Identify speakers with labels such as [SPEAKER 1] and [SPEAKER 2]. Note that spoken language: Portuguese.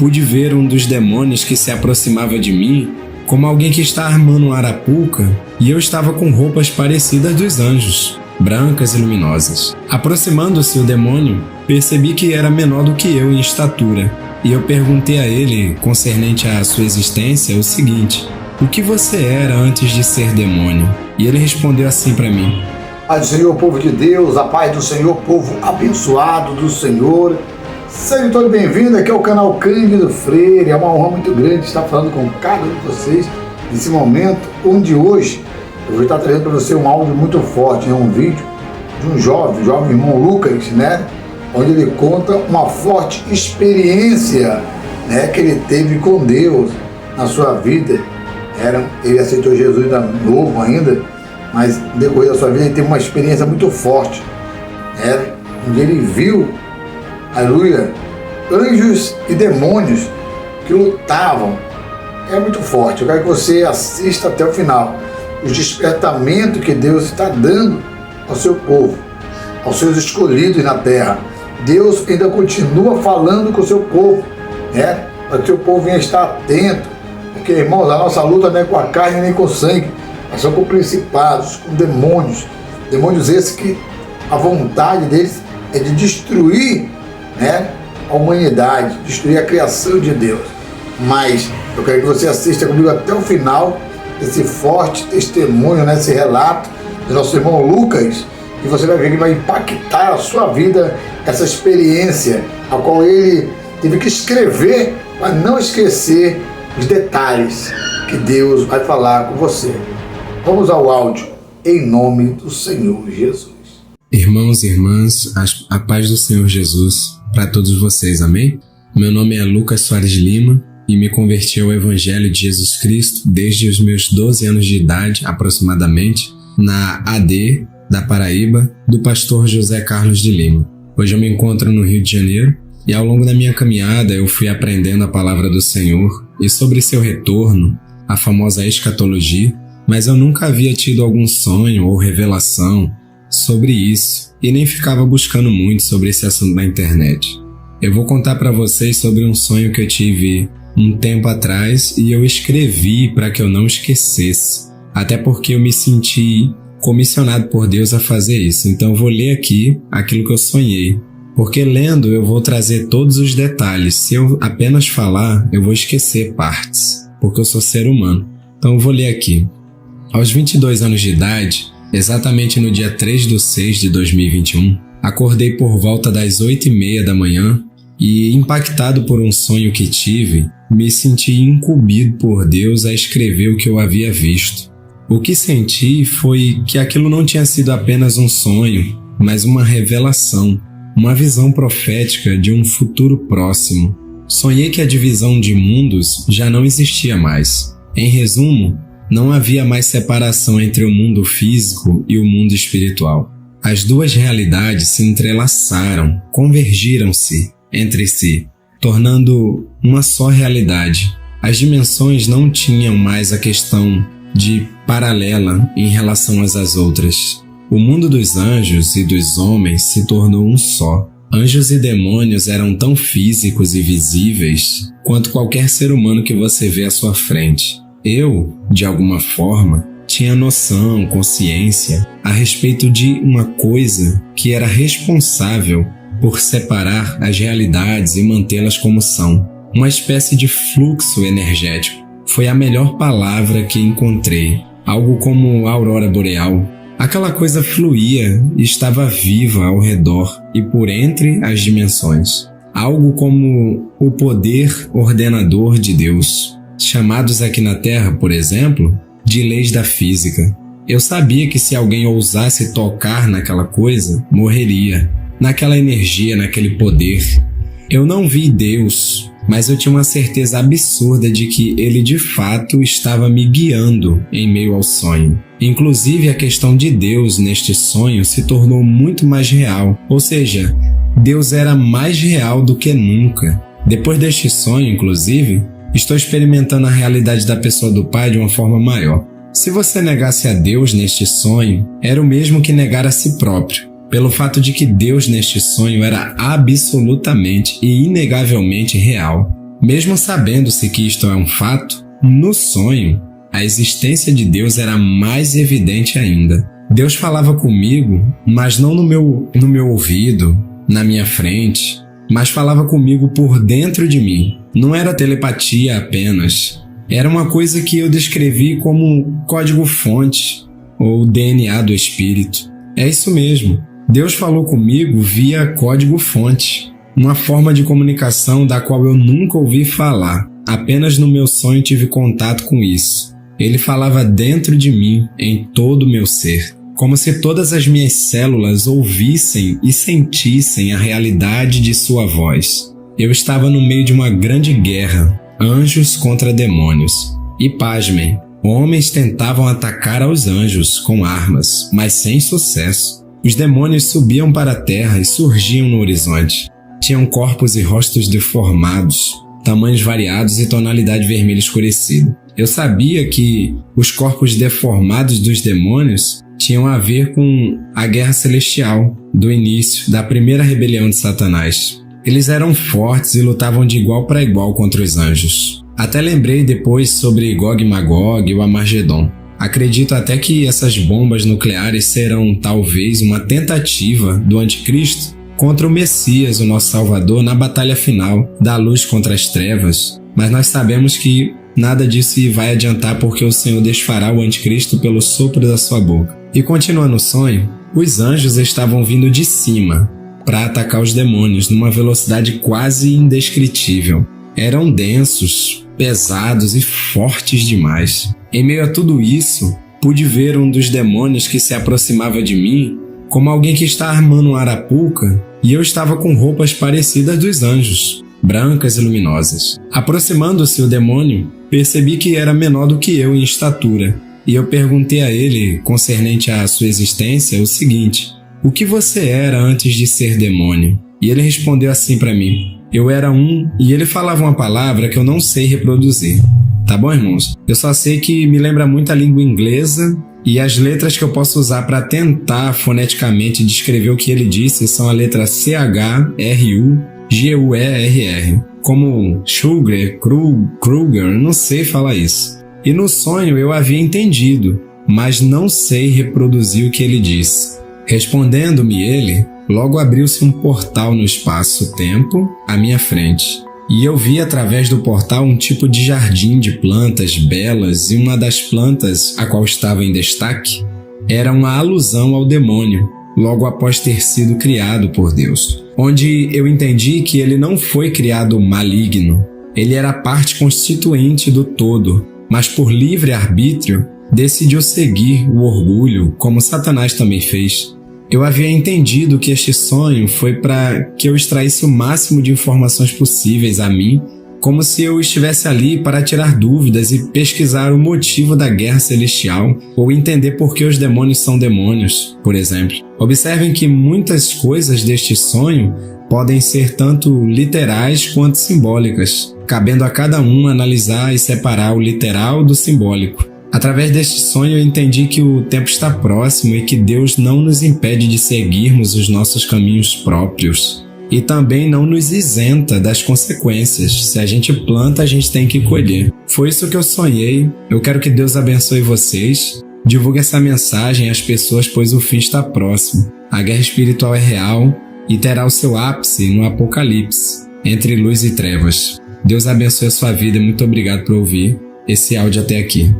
[SPEAKER 1] pude ver um dos demônios que se aproximava de mim como alguém que está armando uma arapuca, e eu estava com roupas parecidas dos anjos, brancas e luminosas. Aproximando-se o demônio, percebi que era menor do que eu em estatura, e eu perguntei a ele, concernente à sua existência, o seguinte: o que você era antes de ser demônio? E ele respondeu assim para mim:
[SPEAKER 2] Paz do Senhor, povo de Deus, a paz do Senhor, povo abençoado do Senhor. Sejam todos bem-vindos aqui ao canal Cândido Freire. É uma honra muito grande estar falando com cada um de vocês nesse momento, onde hoje eu vou estar trazendo para você um áudio muito forte, um vídeo de um jovem irmão Lucas, onde ele conta uma forte experiência, que ele teve com Deus na sua vida. Ele aceitou Jesus novo ainda, mas no decorrer da sua vida ele teve uma experiência muito forte, onde ele viu, aleluia, anjos e demônios que lutavam. É muito forte. Eu quero que você assista até o final o despertamento que Deus está dando ao seu povo, aos seus escolhidos na terra. Deus ainda continua falando com o seu povo, para que o seu povo venha estar atento, porque, irmãos, a nossa luta não é com a carne nem com o sangue, mas são com principados, com demônios esses que a vontade deles é de destruir a humanidade, destruir a criação de Deus. Mas eu quero que você assista comigo até o final esse forte testemunho, esse relato do nosso irmão Lucas, e você vai ver que vai impactar a sua vida, essa experiência a qual ele teve que escrever para não esquecer os detalhes que Deus vai falar com você. Vamos ao áudio, em nome do Senhor Jesus.
[SPEAKER 1] Irmãos e irmãs, a paz do Senhor Jesus para todos vocês, amém? Meu nome é Lucas Soares Lima e me converti ao Evangelho de Jesus Cristo desde os meus 12 anos de idade, aproximadamente, na AD da Paraíba, do pastor José Carlos de Lima. Hoje eu me encontro no Rio de Janeiro e ao longo da minha caminhada eu fui aprendendo a palavra do Senhor e sobre seu retorno, a famosa escatologia, mas eu nunca havia tido algum sonho ou revelação sobre isso e nem ficava buscando muito sobre esse assunto na internet. Eu vou contar para vocês sobre um sonho que eu tive um tempo atrás e eu escrevi para que eu não esquecesse, até porque eu me senti comissionado por Deus a fazer isso. Então eu vou ler aqui aquilo que eu sonhei, porque lendo eu vou trazer todos os detalhes. Se eu apenas falar, eu vou esquecer partes, porque eu sou ser humano. Então eu vou ler aqui. Aos 22 anos de idade, exatamente no dia 3/6 de 2021, acordei por volta das 8h30 da manhã e, impactado por um sonho que tive, me senti incumbido por Deus a escrever o que eu havia visto. O que senti foi que aquilo não tinha sido apenas um sonho, mas uma revelação, uma visão profética de um futuro próximo. Sonhei que a divisão de mundos já não existia mais. Em resumo, não havia mais separação entre o mundo físico e o mundo espiritual. As duas realidades se entrelaçaram, convergiram-se entre si, tornando uma só realidade. As dimensões não tinham mais a questão de paralela em relação às outras. O mundo dos anjos e dos homens se tornou um só. Anjos e demônios eram tão físicos e visíveis quanto qualquer ser humano que você vê à sua frente. Eu, de alguma forma, tinha noção, consciência a respeito de uma coisa que era responsável por separar as realidades e mantê-las como são. Uma espécie de fluxo energético. Foi a melhor palavra que encontrei. Algo como a aurora boreal. Aquela coisa fluía e estava viva ao redor e por entre as dimensões. Algo como o poder ordenador de Deus, chamados aqui na Terra, por exemplo, de leis da física. Eu sabia que se alguém ousasse tocar naquela coisa, morreria, naquela energia, naquele poder. Eu não vi Deus, mas eu tinha uma certeza absurda de que Ele de fato estava me guiando em meio ao sonho. Inclusive, a questão de Deus neste sonho se tornou muito mais real, ou seja, Deus era mais real do que nunca. Depois deste sonho, inclusive, estou experimentando a realidade da pessoa do Pai de uma forma maior. Se você negasse a Deus neste sonho, era o mesmo que negar a si próprio, pelo fato de que Deus neste sonho era absolutamente e inegavelmente real. Mesmo sabendo-se que isto é um fato, no sonho, a existência de Deus era mais evidente ainda. Deus falava comigo, mas não no meu ouvido, na minha frente, mas falava comigo por dentro de mim. Não era telepatia apenas. Era uma coisa que eu descrevi como código-fonte, ou DNA do Espírito. É isso mesmo. Deus falou comigo via código-fonte, uma forma de comunicação da qual eu nunca ouvi falar. Apenas no meu sonho tive contato com isso. Ele falava dentro de mim, em todo o meu ser, como se todas as minhas células ouvissem e sentissem a realidade de sua voz. Eu estava no meio de uma grande guerra, anjos contra demônios. E pasmem, homens tentavam atacar aos anjos com armas, mas sem sucesso. Os demônios subiam para a terra e surgiam no horizonte. Tinham corpos e rostos deformados, tamanhos variados e tonalidade vermelha escurecida. Eu sabia que os corpos deformados dos demônios tinham a ver com a guerra celestial do início, da primeira rebelião de Satanás. Eles eram fortes e lutavam de igual para igual contra os anjos. Até lembrei depois sobre Gog e Magog e o Armagedon. Acredito até que essas bombas nucleares serão talvez uma tentativa do anticristo contra o Messias, o nosso Salvador, na batalha final da luz contra as trevas. Mas nós sabemos que nada disso vai adiantar porque o Senhor desfará o anticristo pelo sopro da sua boca. E continuando o sonho, os anjos estavam vindo de cima para atacar os demônios numa velocidade quase indescritível. Eram densos, pesados e fortes demais. Em meio a tudo isso, pude ver um dos demônios que se aproximava de mim como alguém que está armando uma arapuca, e eu estava com roupas parecidas dos anjos, brancas e luminosas. Aproximando-se o demônio, percebi que era menor do que eu em estatura, e eu perguntei a ele, concernente à sua existência, o seguinte: o que você era antes de ser demônio? E ele respondeu assim para mim: eu era e ele falava uma palavra que eu não sei reproduzir. Tá bom, irmãos? Eu só sei que me lembra muito a língua inglesa, e as letras que eu posso usar para tentar foneticamente descrever o que ele disse são a letra C-H-R-U-G-U-E-R-R, como Sugar, Kruger, não sei falar isso. E no sonho eu havia entendido, mas não sei reproduzir o que ele disse. Respondendo-me ele, logo abriu-se um portal no espaço-tempo à minha frente. E eu vi através do portal um tipo de jardim de plantas belas, e uma das plantas, a qual estava em destaque, era uma alusão ao demônio, logo após ter sido criado por Deus. Onde eu entendi que ele não foi criado maligno, ele era parte constituinte do todo, mas por livre arbítrio decidiu seguir o orgulho, como Satanás também fez. Eu havia entendido que este sonho foi para que eu extraísse o máximo de informações possíveis a mim, como se eu estivesse ali para tirar dúvidas e pesquisar o motivo da guerra celestial, ou entender por que os demônios são demônios, por exemplo. Observem que muitas coisas deste sonho podem ser tanto literais quanto simbólicas, cabendo a cada um analisar e separar o literal do simbólico. Através deste sonho eu entendi que o tempo está próximo e que Deus não nos impede de seguirmos os nossos caminhos próprios. E também não nos isenta das consequências. Se a gente planta, a gente tem que colher. Foi isso que eu sonhei. Eu quero que Deus abençoe vocês. Divulgue essa mensagem às pessoas, pois o fim está próximo. A guerra espiritual é real e terá o seu ápice no Apocalipse, entre luz e trevas. Deus abençoe a sua vida e muito obrigado por ouvir esse áudio até aqui.